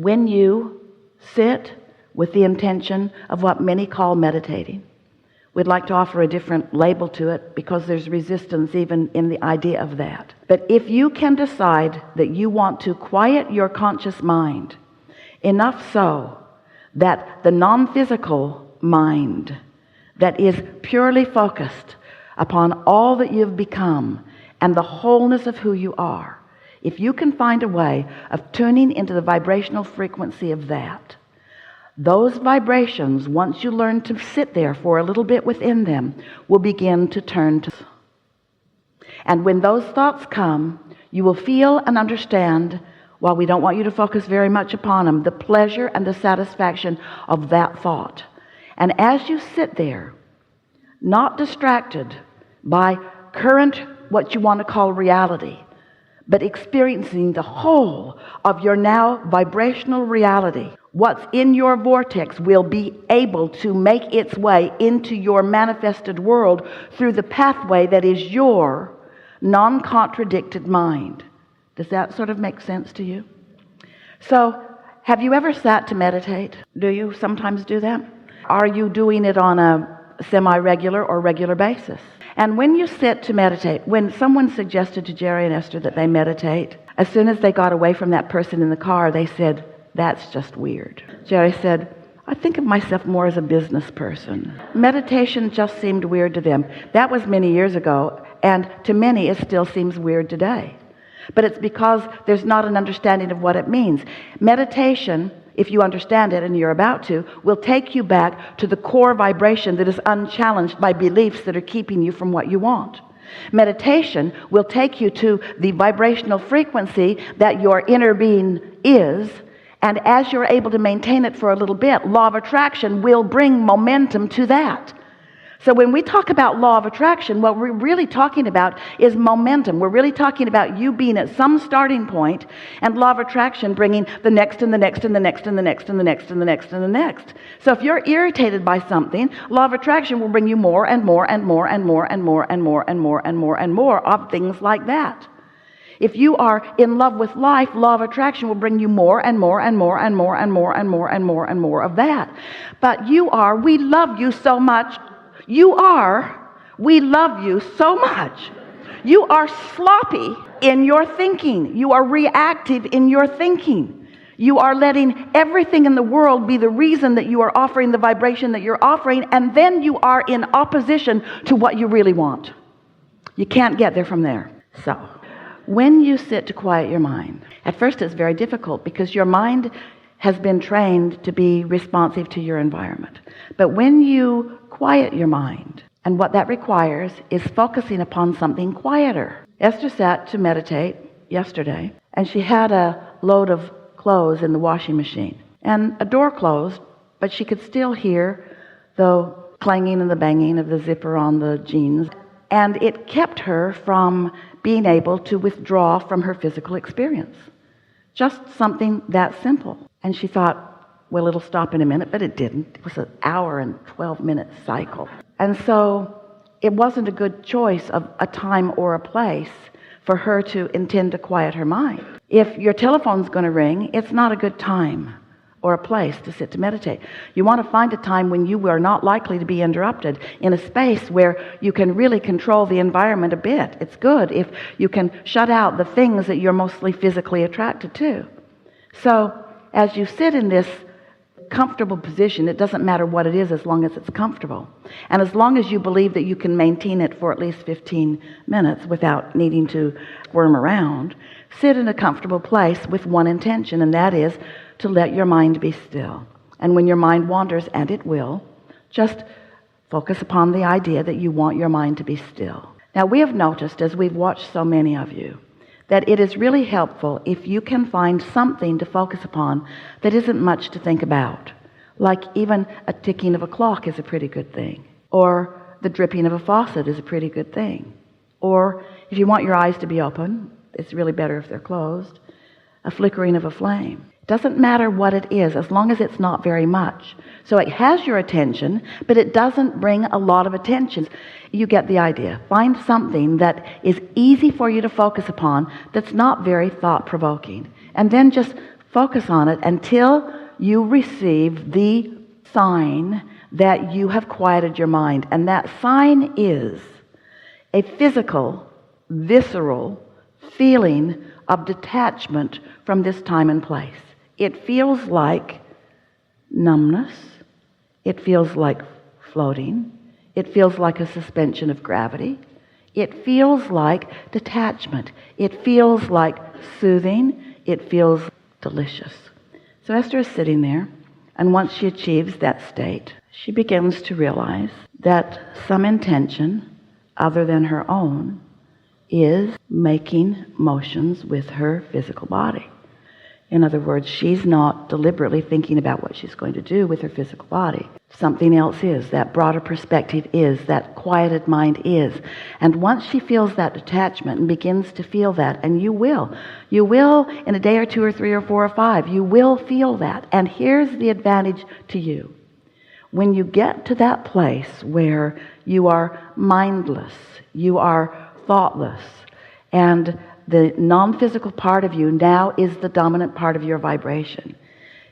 When you sit with the intention of what many call meditating, we'd like to offer a different label to it because there's resistance even in the idea of that. But if you can decide that you want to quiet your conscious mind enough so that the non-physical mind that is purely focused upon all that you've become and the wholeness of who you are, if you can find a way of tuning into the vibrational frequency of that, those vibrations, once you learn to sit there for a little bit within them, will begin to turn to. And when those thoughts come, you will feel and understand, while we don't want you to focus very much upon them, the pleasure and the satisfaction of that thought. And as you sit there, not distracted by current, what you want to call reality, but experiencing the whole of your now vibrational reality, what's in your vortex will be able to make its way into your manifested world through the pathway that is your non-contradicted mind. Does that sort of make sense to you? So, have you ever sat to meditate? Do you sometimes do that? Are you doing it on a semi-regular or regular basis? And when you sit to meditate, when someone suggested to Jerry and Esther that they meditate, as soon as they got away from that person in the car, they said, "That's just weird." Jerry said, "I think of myself more as a business person." Meditation just seemed weird to them. That was many years ago, and to many it still seems weird today. But it's because there's not an understanding of what it means. Meditation, if you understand it, and you're about to, will take you back to the core vibration that is unchallenged by beliefs that are keeping you from what you want. Meditation will take you to the vibrational frequency that your inner being is, and as you're able to maintain it for a little bit, law of attraction will bring momentum to that. So when we talk about law of attraction, what we're really talking about is momentum. We're really talking about you being at some starting point, and law of attraction bringing the next and the next and the next and the next and the next and the next and the next. So if you're irritated by something, law of attraction will bring you more and more and more and more and more and more and more and more and more of things like that. If you are in love with life, law of attraction will bring you more and more and more and more and more and more and more and more of that. But we love you so much. We love you so much. You are sloppy in your thinking. You are reactive in your thinking. You are letting everything in the world be the reason that you are offering the vibration that you're offering, and then you are in opposition to what you really want. You can't get there from there. So, when you sit to quiet your mind, at first it's very difficult because your mind has been trained to be responsive to your environment. But when you quiet your mind, and what that requires is focusing upon something quieter. Esther sat to meditate yesterday, and she had a load of clothes in the washing machine, and a door closed, but she could still hear the clanging and the banging of the zipper on the jeans, and it kept her from being able to withdraw from her physical experience. Just something that simple. And she thought, well, it'll stop in a minute, but it didn't. It was an hour and 12-minute cycle. And so it wasn't a good choice of a time or a place for her to intend to quiet her mind. If your telephone's going to ring, it's not a good time or a place to sit to meditate. You want to find a time when you are not likely to be interrupted, in a space where you can really control the environment a bit. It's good if you can shut out the things that you're mostly physically attracted to. So as you sit in this comfortable position, it doesn't matter what it is as long as it's comfortable. And as long as you believe that you can maintain it for at least 15 minutes without needing to squirm around, sit in a comfortable place with one intention, and that is to let your mind be still. And when your mind wanders, and it will, just focus upon the idea that you want your mind to be still. Now, we have noticed, as we've watched so many of you, that it is really helpful if you can find something to focus upon that isn't much to think about. Like even a ticking of a clock is a pretty good thing. Or the dripping of a faucet is a pretty good thing. Or if you want your eyes to be open, it's really better if they're closed, a flickering of a flame. It doesn't matter what it is, as long as it's not very much. So it has your attention, but it doesn't bring a lot of attention. You get the idea. Find something that is easy for you to focus upon that's not very thought-provoking. And then just Focus on it until you receive the sign that you have quieted your mind. And that sign is a physical, visceral feeling of detachment from this time and place. It feels like numbness. It feels like floating. It feels like a suspension of gravity. It feels like detachment. It feels like soothing. It feels delicious. So Esther is sitting there, and once she achieves that state, she begins to realize that some intention other than her own is making motions with her physical body. In other words, she's not deliberately thinking about what she's going to do with her physical body. Something else is. That broader perspective is. That quieted mind is. And once she feels that detachment and begins to feel that, and you will in a day or 2 or 3 or 4 or 5, you will feel that. And here's the advantage to you. When you get to that place where you are mindless, you are thoughtless, and the non-physical part of you now is the dominant part of your vibration,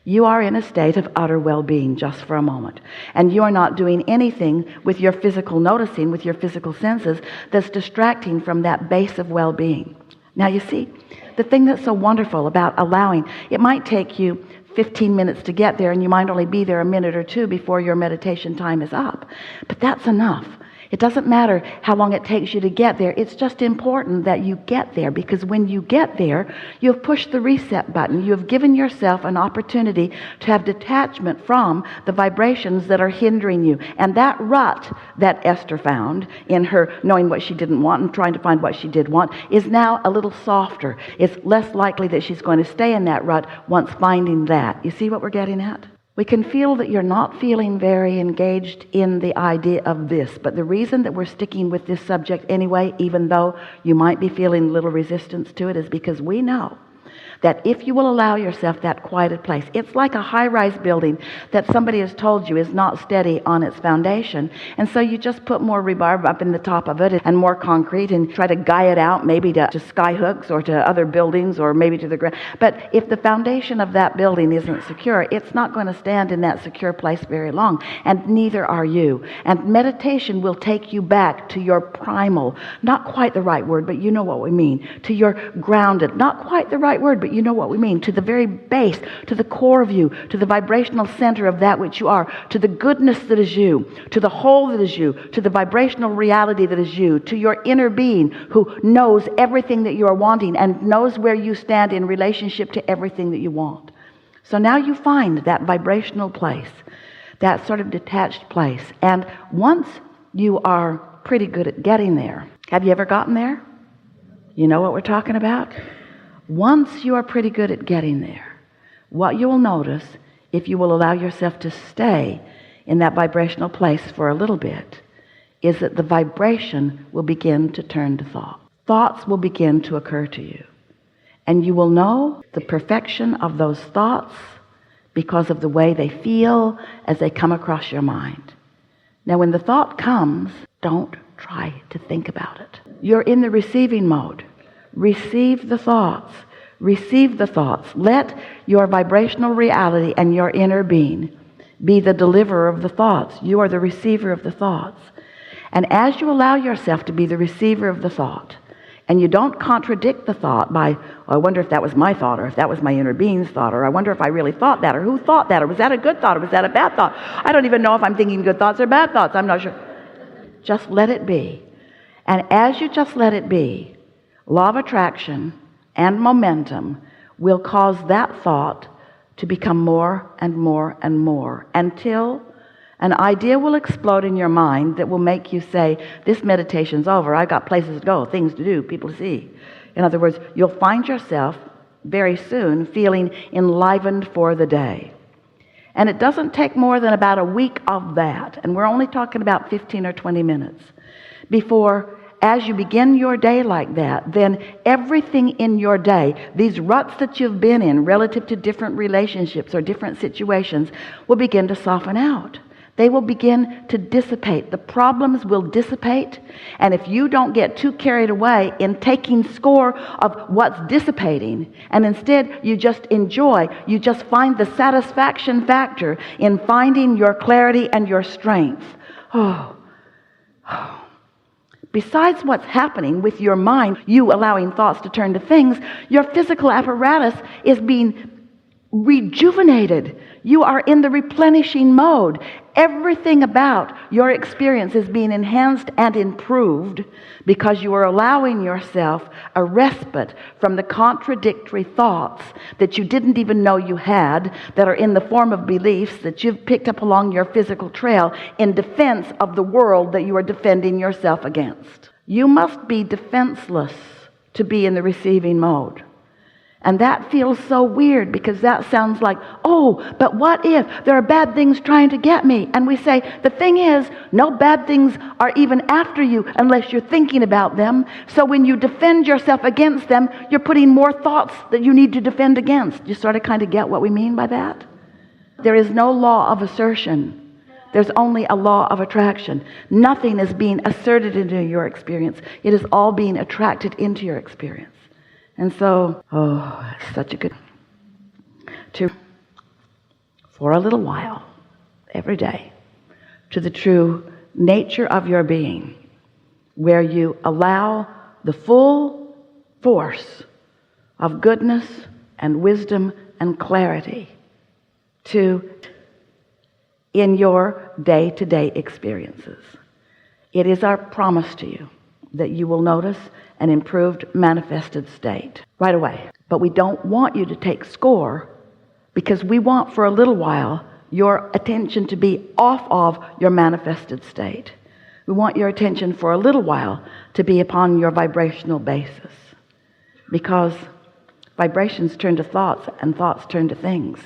you are in a state of utter well-being just for a moment. And you are not doing anything with your physical noticing, with your physical senses, that's distracting from that base of well-being. Now you see, the thing that's so wonderful about allowing, it might take you 15 minutes to get there, and you might only be there a minute or 2 before your meditation time is up. But that's enough. It doesn't matter how long it takes you to get there. It's just important that you get there, because when you get there, you have pushed the reset button. You have given yourself an opportunity to have detachment from the vibrations that are hindering you. And that rut that Esther found in her knowing what she didn't want and trying to find what she did want is now a little softer. It's less likely that she's going to stay in that rut once finding that. You see what we're getting at? We can feel that you're not feeling very engaged in the idea of this, but the reason that we're sticking with this subject anyway, even though you might be feeling little resistance to it, is because we know that if you will allow yourself that quieted place, it's like a high-rise building that somebody has told you is not steady on its foundation, and so you just put more rebarb up in the top of it and more concrete and try to guy it out maybe to sky hooks or to other buildings or maybe to the ground. But if the foundation of that building isn't secure, it's not going to stand in that secure place very long, and neither are you. And meditation will take you back to your primal, not quite the right word, but you know what we mean, to your grounded, not quite the right word, but you know what we mean, to the very base, to the core of you, to the vibrational center of that which you are, to the goodness that is you, to the whole that is you, to the vibrational reality that is you, to your inner being who knows everything that you are wanting and knows where you stand in relationship to everything that you want. So now you find that vibrational place, that sort of detached place. And once you are pretty good at getting there, have you ever gotten there? You know what we're talking about? Once you are pretty good at getting there, what you will notice, if you will allow yourself to stay in that vibrational place for a little bit, is that the vibration will begin to turn to thought. Thoughts will begin to occur to you. And you will know the perfection of those thoughts because of the way they feel as they come across your mind. Now, when the thought comes, don't try to think about it. You're in the receiving mode. Receive the thoughts. Receive the thoughts. Let your vibrational reality and your inner being be the deliverer of the thoughts. You are the receiver of the thoughts. And as you allow yourself to be the receiver of the thought, and you don't contradict the thought by, oh, I wonder if that was my thought, or if that was my inner being's thought, or I wonder if I really thought that, or who thought that, or was that a good thought, or was that a bad thought? I don't even know if I'm thinking good thoughts or bad thoughts. I'm not sure. Just let it be. And as you just let it be, law of attraction and momentum will cause that thought to become more and more and more until an idea will explode in your mind that will make you say, this meditation's over. I got places to go, things to do, people to see. In other words, you'll find yourself very soon feeling enlivened for the day. And it doesn't take more than about a week of that, and we're only talking about 15 or 20 minutes, before as you begin your day like that, then everything in your day, these ruts that you've been in relative to different relationships or different situations, will begin to soften out. They will begin to dissipate. The problems will dissipate. And if you don't get too carried away in taking score of what's dissipating, and instead you just enjoy, you just find the satisfaction factor in finding your clarity and your strength. Besides what's happening with your mind, you allowing thoughts to turn to things, your physical apparatus is being rejuvenated. You are in the replenishing mode. Everything about your experience is being enhanced and improved because you are allowing yourself a respite from the contradictory thoughts that you didn't even know you had, that are in the form of beliefs that you've picked up along your physical trail in defense of the world that you are defending yourself against. You must be defenseless to be in the receiving mode. And that feels so weird, because that sounds like, oh, but what if there are bad things trying to get me? And we say, the thing is, no bad things are even after you unless you're thinking about them. So when you defend yourself against them, you're putting more thoughts that you need to defend against. You sort of kind of get what we mean by that? There is no law of assertion. There's only a law of attraction. Nothing is being asserted into your experience. It is all being attracted into your experience. And so, it's such a good for a little while, every day, to the true nature of your being, where you allow the full force of goodness and wisdom and clarity in your day-to-day experiences. It is our promise to you that you will notice an improved manifested state right away. But we don't want you to take score, because we want for a little while your attention to be off of your manifested state. We want your attention for a little while to be upon your vibrational basis, because vibrations turn to thoughts and thoughts turn to things.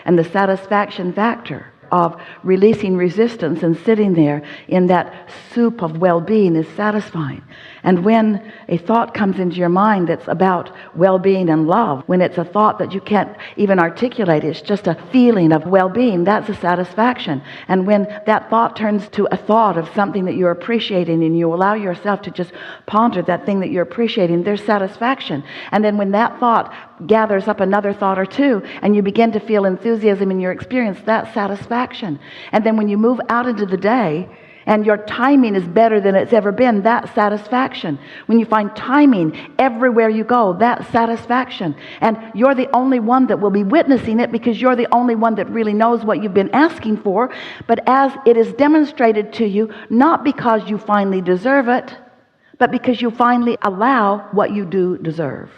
And the satisfaction factor of releasing resistance and sitting there in that soup of well-being is satisfying. And when a thought comes into your mind that's about well-being and love, when it's a thought that you can't even articulate, it's just a feeling of well-being, that's a satisfaction. And when that thought turns to a thought of something that you're appreciating, and you allow yourself to just ponder that thing that you're appreciating, there's satisfaction. And then when that thought gathers up another thought or two, and you begin to feel enthusiasm in your experience, that's satisfaction. And then when you move out into the day, and your timing is better than it's ever been, that's satisfaction. When you find timing everywhere you go, that's satisfaction. And you're the only one that will be witnessing it, because you're the only one that really knows what you've been asking for. But as it is demonstrated to you, not because you finally deserve it, but because you finally allow what you do deserve.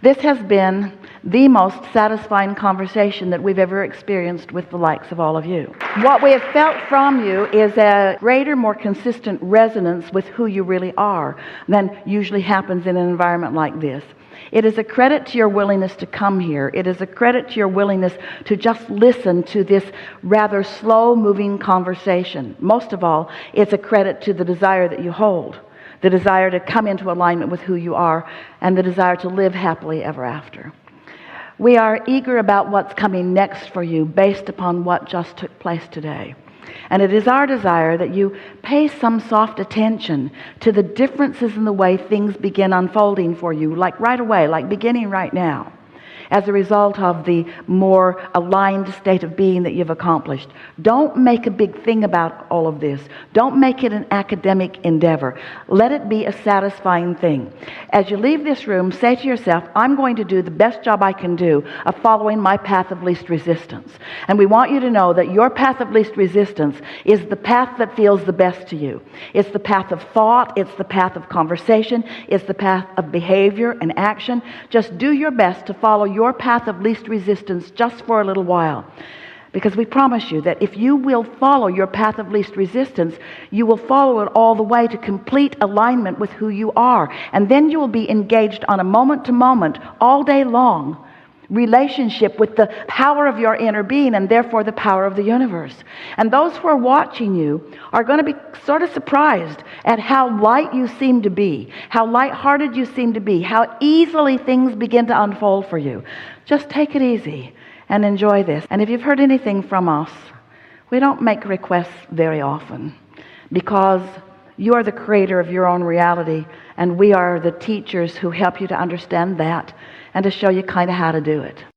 This has been the most satisfying conversation that we've ever experienced with the likes of all of you. What we have felt from you is a greater, more consistent resonance with who you really are than usually happens in an environment like this. It is a credit to your willingness to come here. It is a credit to your willingness to just listen to this rather slow-moving conversation. Most of all, it's a credit to the desire that you hold. The desire to come into alignment with who you are, and the desire to live happily ever after. We are eager about what's coming next for you based upon what just took place today. And it is our desire that you pay some soft attention to the differences in the way things begin unfolding for you, like right away, like beginning right now, as a result of the more aligned state of being that you've accomplished. Don't make a big thing about all of this. Don't make it an academic endeavor. Let it be a satisfying thing. As you leave this room, say to yourself, I'm going to do the best job I can do of following my path of least resistance. And we want you to know that your path of least resistance is the path that feels the best to you. It's the path of thought. It's the path of conversation. It's the path of behavior and action. Just do your best to follow your path of least resistance just for a little while. Because we promise you that if you will follow your path of least resistance, you will follow it all the way to complete alignment with who you are. And then you will be engaged on a moment-to-moment, all day long, relationship with the power of your inner being, and therefore the power of the universe. And those who are watching you are going to be sort of surprised at how light you seem to be, how lighthearted you seem to be, how easily things begin to unfold for you. Just take it easy and enjoy this. And if you've heard anything from us, We don't make requests very often because you are the creator of your own reality, and we are the teachers who help you to understand that and to show you kind of how to do it.